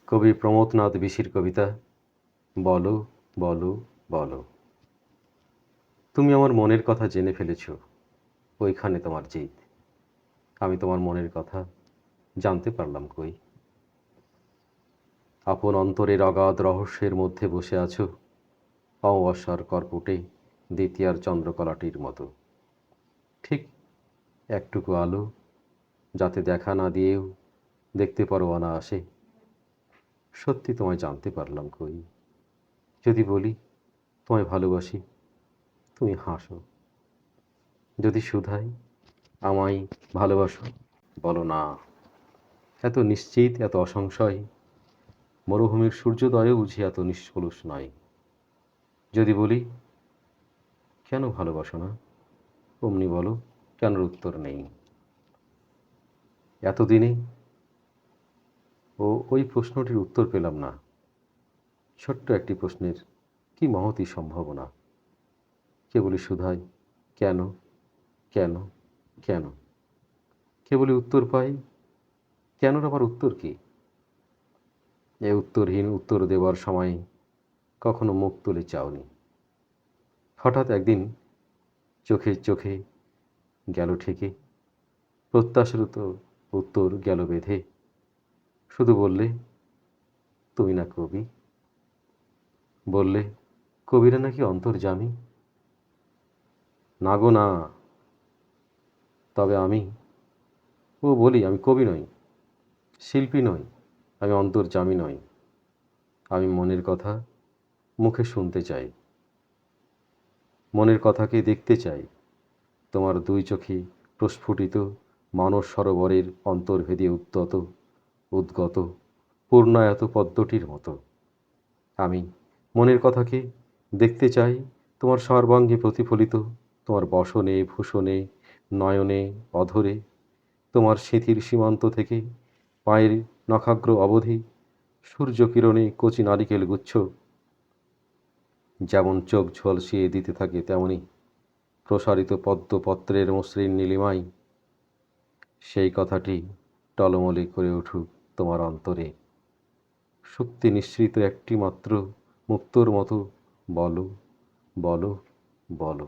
কবি প্রমথনাথ বিশির কবিতা বলো বলো বলো। তুমি আমার মনের কথা জেনে ফেলেছ, ওইখানে তোমার জিত। আমি তোমার মনের কথা জানতে পারলাম কই? আপন অন্তরের অগাধ রহস্যের মধ্যে বসে আছো, অমাবস্যার কর্পূটে দ্বিতীয়ার চন্দ্রকলাটির মতো। ঠিক একটুকু আলো, যাতে দেখা না দিয়েও দেখতে পারো অনায়াসে। সত্যি তোমায় জানতে পারলাম কই? যদি বলি তোমায় ভালোবাসি, তুমি হাসো। যদি শুধাই আমায় ভালোবাসো, বলো না। এত নিশ্চিত, এত অসংশয়, মরুভূমির সূর্যোদয়ও বুঝি এত নিষ্কলুষ নয়। যদি বলি কেন ভালোবাসো না, অমনি বলো কেন উত্তর নেই। এতদিনে ওই প্রশ্নটির উত্তর পেলাম না। ছোট্ট একটি প্রশ্নের কি মহতী সম্ভাবনা। কেবলই শুধাই কেন, কেন, কেন। কেবলই উত্তর পাই, কেনর আবার উত্তর কি? এ উত্তরহীন উত্তর দেওয়ার সময় কখনো মুখ তুলে চাওনি। হঠাৎ একদিন চোখে চোখে গেল ঠেকে, প্রত্যাশিত উত্তর গেল বেঁধে। শুধু বললে তুমি না কবি, বললে কবিরা নাকি অন্তর্যামী। না গো না, তবে আমি বলি আমি কবি নই, শিল্পী নই, আমি অন্তর্যামী নই। আমি মনের কথা মুখে শুনতে চাই, মনের কথাকে দেখতে চাই। তোমার দুই চোখে প্রস্ফুটিত মানস সরোবরের অন্তর্ভেদে উদ্যত উদ্গত পূর্ণায়ত পদ্মটির মতো। আমি মনের কথাকে দেখতে চাই, তোমার সর্বাঙ্গে প্রতিফলিত, তোমার বসনে ভূষণে নয়নে অধরে, তোমার সিঁথির সীমান্ত থেকে পায়ের নখাগ্র অবধি সূর্যকিরণে কচি নারিকেল গুচ্ছ যেমন চোখ ঝলসিয়ে দিতে থাকে, তেমনি প্রসারিত পদ্মপত্রের মসৃণ নীলিমায় সেই কথাটি টলমলে করে উঠুক তোমার অন্তরে। শক্তি নিঃসৃত একটি মাত্র মুক্তোর মতো বলো, বলো, বলো।